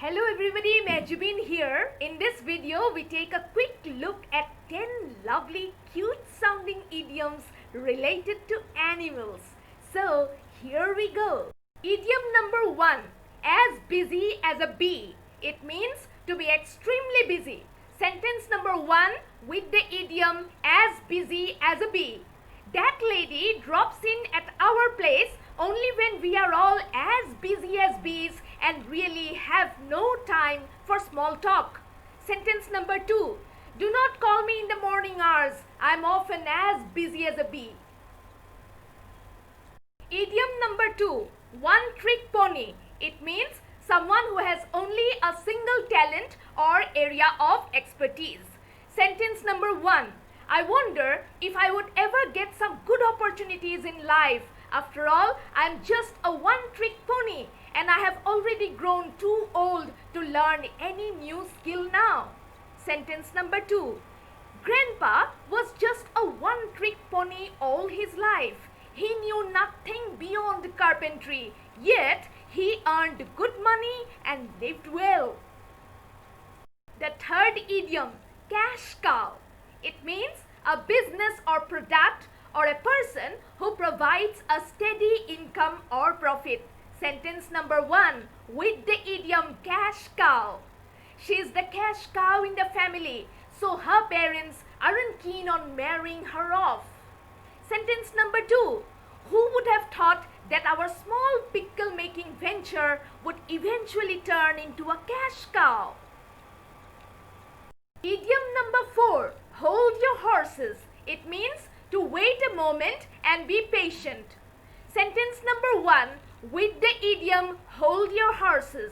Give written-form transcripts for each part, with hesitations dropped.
Hello everybody, Majubin here. In this video, we take a quick look at 10 lovely, cute sounding idioms related to animals. So, here we go. Idiom number 1. As busy as a bee. It means to be extremely busy. Sentence number 1 with the idiom as busy as a bee. That lady drops in at our place only when we are all as busy as bees and really have no time for small talk. Sentence number 2. Do not call me in the morning hours. I am often as busy as a bee. Idiom number 2. One trick pony. It means someone who has only a single talent or area of expertise. Sentence number 1. I wonder if I would ever get some good opportunities in life. After all, I am just a one-trick pony and I have already grown too old to learn any new skill now. Sentence number 2. Grandpa was just a one-trick pony all his life. He knew nothing beyond carpentry, yet he earned good money and lived well. The third idiom, cash cow. It means a business or product or a person who provides a steady income or profit. Sentence number 1 with the idiom cash cow. She is the cash cow in the family, so her parents aren't keen on marrying her off. Sentence number 2. Who would have thought that our small pickle making venture would eventually turn into a cash cow? Idiom number 4. Hold your horses. It means to wait a moment and be patient. Sentence number 1 with the idiom hold your horses.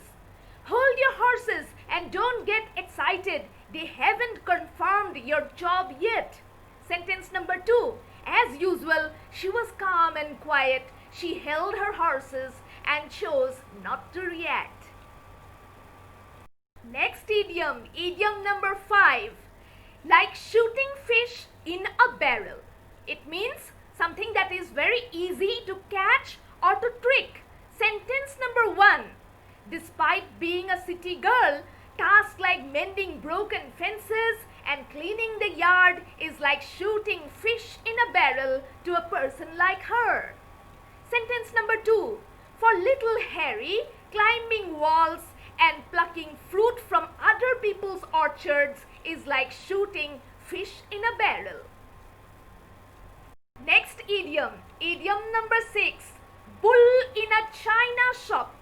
Hold your horses and don't get excited. They haven't confirmed your job yet. Sentence number 2. As usual, she was calm and quiet. She held her horses and chose not to react. Next idiom, idiom number 5. Like shooting fish in a barrel. It means something that is very easy to catch or to trick. Sentence number 1. Despite being a city girl, tasks like mending broken fences and cleaning the yard is like shooting fish in a barrel to a person like her. Sentence number 2. For little Harry, climbing walls and plucking fruit from other people's orchards is like shooting fish in a barrel. Next idiom, idiom number 6. Bull in a china shop.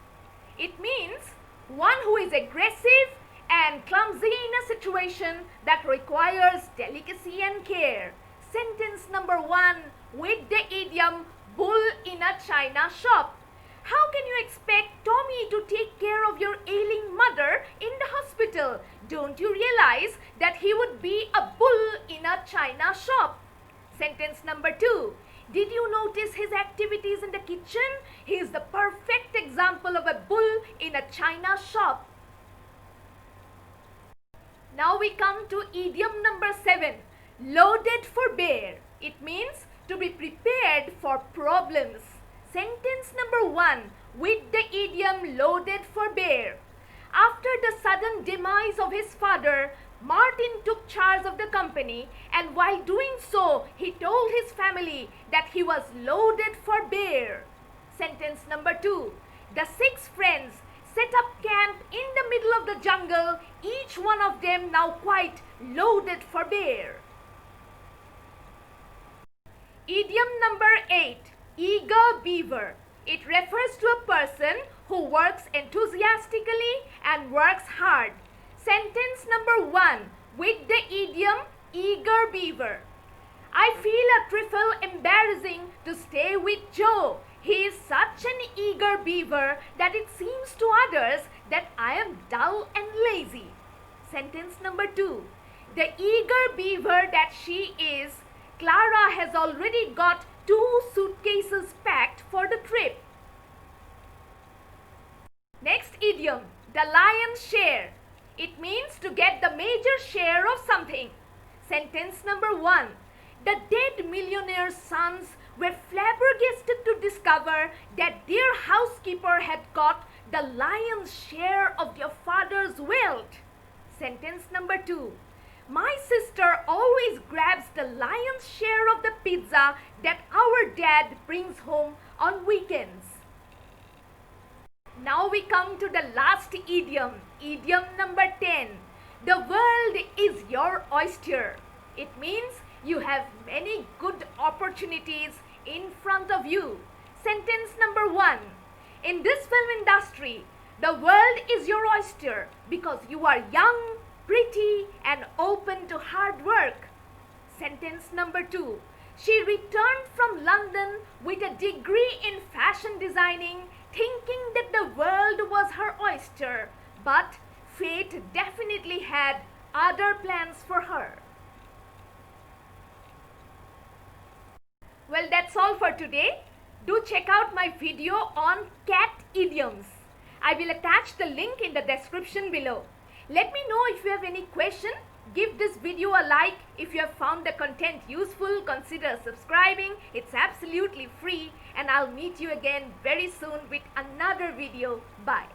It means one who is aggressive and clumsy in a situation that requires delicacy and care. Sentence number 1 with the idiom bull in a china shop. How can you expect Tommy to take care of your ailing mother in the hospital? Don't you realize that he would be a bull in a china shop? Sentence number 2. Did you notice his activities in the kitchen? He is the perfect example of a bull in a china shop. Now we come to idiom number 7. Loaded for bear. It means to be prepared for problems. Sentence number 1 with the idiom loaded for bear. After the sudden demise of his father, Martin took charge of the company, and while doing so, he told his family that he was loaded for bear. Sentence number 2. The 6 friends set up camp in the middle of the jungle, each one of them now quite loaded for bear. Idiom number 8. Eager beaver. It refers to a person who works enthusiastically and works hard. Sentence number 1 with the idiom eager beaver. I feel a trifle embarrassing to stay with Joe. He is such an eager beaver that it seems to others that I am dull and lazy. Sentence number 2. The eager beaver that she is, Clara has already got 2 suitcases packed for the trip. Next idiom, the lion's share. It means to get the major share of something. Sentence number 1. The dead millionaire's sons were flabbergasted to discover that their housekeeper had got the lion's share of their father's Sentence number 2. My sister always grabs the lion's share of the pizza that our dad brings home on weekends. Now we come to the last idiom. Idiom number 10. The world is your oyster. It means you have many good opportunities in front of you. Sentence number 1. In this film industry, the world is your oyster because you are young, pretty, and open to hard work. Sentence number 2. She returned from London with a degree in fashion designing, thinking that the world was her oyster, but fate definitely had other plans for her. Well, that's all for today. Do check out my video on CAT Idioms. I will attach the link in the description below. Let me know if you have any question. Give this video a like. If you have found the content useful, consider subscribing. It's absolutely free, and I'll meet you again very soon with another video. Bye.